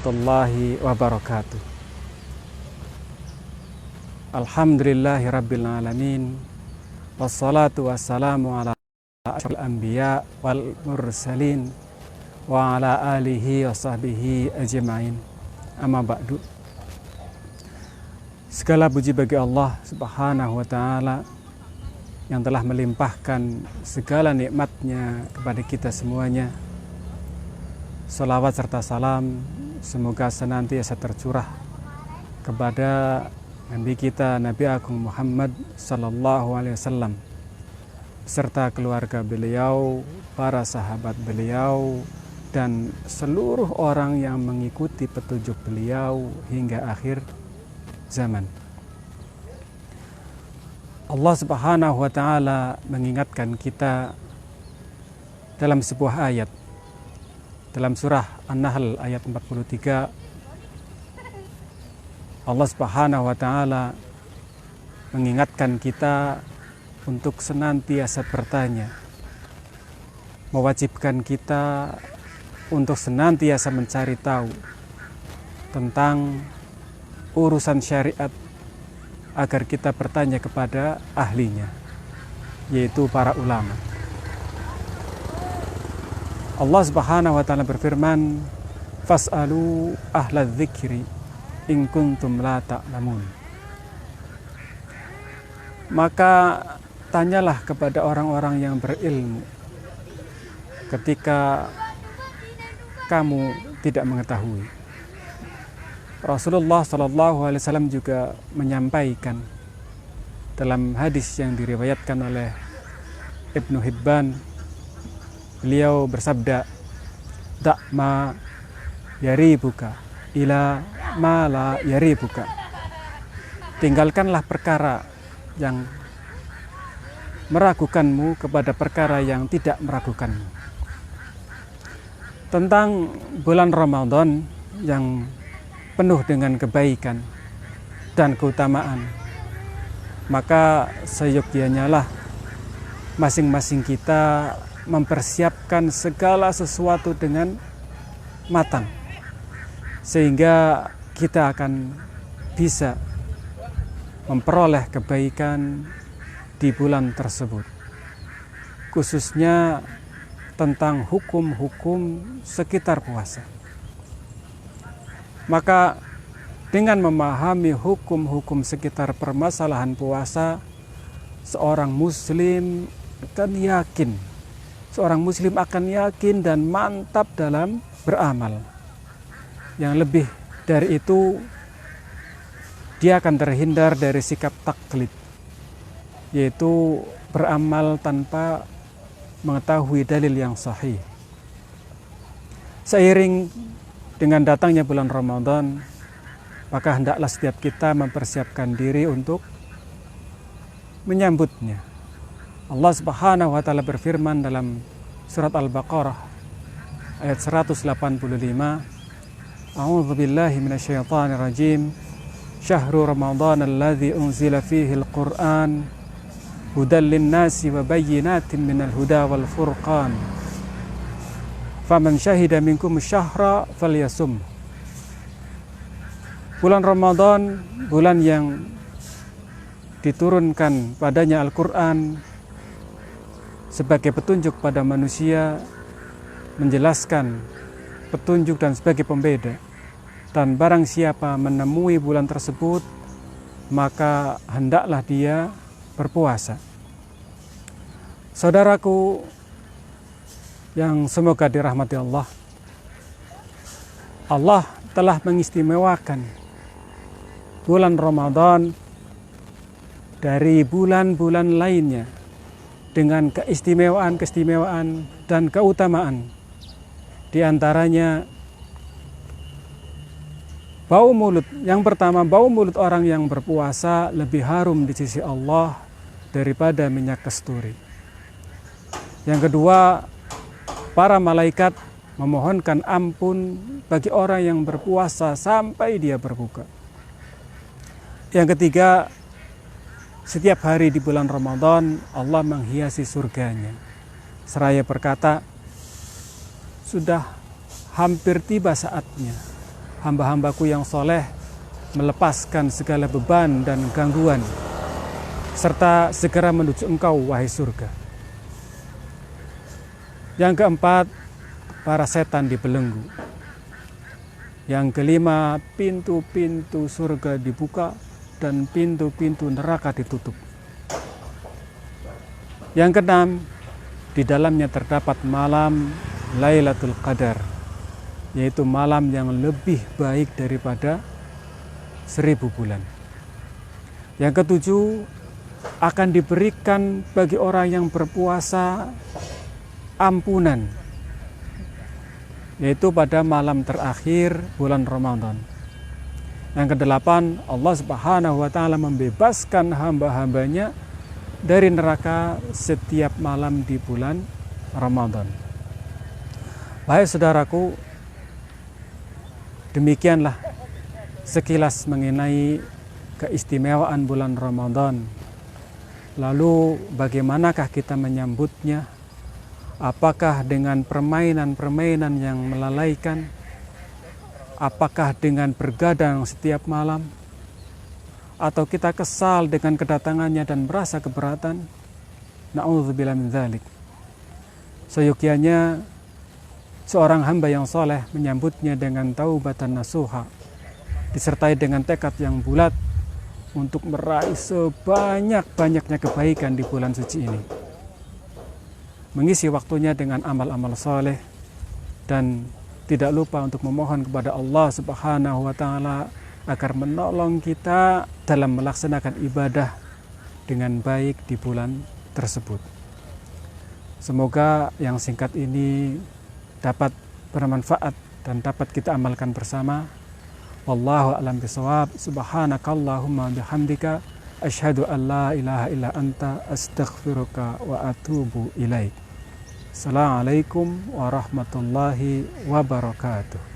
warahmatullahi wabarakatuh. Alhamdulillahi rabbil alamin. Wassalatu wassalamu ala asyrafil anbiya wal mursalin wa ala alihi wa sahbihi ajma'in. Amma ba'du. Segala puji bagi Allah Subhanahu wa ta'ala yang telah melimpahkan segala nikmatnya kepada kita semuanya. Salawat serta salam semoga senantiasa tercurah kepada Nabi kita, Nabi Agung Muhammad sallallahu alaihi wasallam, serta keluarga beliau, para sahabat beliau, dan seluruh orang yang mengikuti petunjuk beliau hingga akhir zaman. Allah Subhanahu wa ta'ala mengingatkan kita dalam sebuah ayat dalam surah An-Nahl ayat 43. Allah Subhanahu wa ta'ala mengingatkan kita untuk senantiasa bertanya, mewajibkan kita untuk senantiasa mencari tahu tentang urusan syariat agar kita bertanya kepada ahlinya, yaitu para ulama. Allah Subhanahu wa ta'ala berfirman, fas'alu ahla dzikri in kuntum la ta'lamun. Maka tanyalah kepada orang-orang yang berilmu ketika kamu tidak mengetahui. Rasulullah sallallahu alaihi wasallam juga menyampaikan dalam hadis yang diriwayatkan oleh Ibnu Hibban, beliau bersabda, "Da'ma yaribuka ila ma la yaribuka." Tinggalkanlah perkara yang meragukanmu kepada perkara yang tidak meragukanmu. Tentang bulan Ramadan yang penuh dengan kebaikan dan keutamaan, maka seyogyanya lah masing-masing kita mempersiapkan segala sesuatu dengan matang, sehingga kita akan bisa memperoleh kebaikan di bulan tersebut, khususnya tentang hukum-hukum sekitar puasa. Maka dengan memahami hukum-hukum sekitar permasalahan puasa, seorang muslim akan yakin dan mantap dalam beramal. Yang lebih dari itu, dia akan terhindar dari sikap taklid, yaitu beramal tanpa mengetahui dalil yang sahih. Seiring dengan datangnya bulan Ramadan, maka hendaklah setiap kita mempersiapkan diri untuk menyambutnya. Allah Subhanahu wa ta'ala berfirman dalam surat Al-Baqarah ayat 185, A'udzu billahi minasyaitonir rajim. Syahrul Ramadan alladzi unzila fihi al-Qur'an hudal lin-nasi wa bayyinatin minal huda wal furqan. Faman syahida minkum syahra falyasum. Bulan Ramadan, bulan yang diturunkan padanya Al-Qur'an sebagai petunjuk pada manusia, menjelaskan petunjuk dan sebagai pembeda. Dan barang siapa menemui bulan tersebut, maka hendaklah dia berpuasa. Saudaraku yang semoga dirahmati Allah, Allah telah mengistimewakan bulan Ramadan dari bulan-bulan lainnya dengan keistimewaan dan keutamaan. Di antaranya bau mulut. Yang pertama, bau mulut orang yang berpuasa lebih harum di sisi Allah daripada minyak kasturi. Yang kedua, para malaikat memohonkan ampun bagi orang yang berpuasa sampai dia berbuka. Yang ketiga, setiap hari di bulan Ramadan Allah menghiasi surganya, seraya berkata, sudah hampir tiba saatnya, hamba-hambaku yang soleh melepaskan segala beban dan gangguan, serta segera menuju Engkau, wahai surga. Yang keempat, para setan dibelenggu. Yang kelima, pintu-pintu surga dibuka dan pintu-pintu neraka ditutup. Yang keenam, di dalamnya terdapat malam Lailatul Qadar, yaitu malam yang lebih baik daripada 1000 bulan. Yang ketujuh, akan diberikan bagi orang yang berpuasa ampunan, yaitu pada malam terakhir bulan Ramadan. Yang kedelapan, Allah Subhanahu wa Ta'ala membebaskan hamba-hambanya dari neraka setiap malam di bulan Ramadan. Baik saudaraku, demikianlah sekilas mengenai keistimewaan bulan Ramadan. Lalu bagaimanakah kita menyambutnya? Apakah dengan permainan-permainan yang melalaikan? Apakah dengan bergadang setiap malam? Atau kita kesal dengan kedatangannya dan merasa keberatan? Na'udzubillah min dzalik. Seyogianya seorang hamba yang soleh menyambutnya dengan taubatan nasuha, disertai dengan tekad yang bulat untuk meraih sebanyak-banyaknya kebaikan di bulan suci ini. Mengisi waktunya dengan amal-amal soleh dan tidak lupa untuk memohon kepada Allah Subhanahu wa Ta'ala agar menolong kita dalam melaksanakan ibadah dengan baik di bulan tersebut. Semoga yang singkat ini dapat bermanfaat dan dapat kita amalkan bersama. Wallahu a'lam bishawab. Subhanakallahumma bihamdika asyhadu an la ilaha illa anta astaghfiruka wa atubu ilaik. Assalamualaikum warahmatullahi wabarakatuh.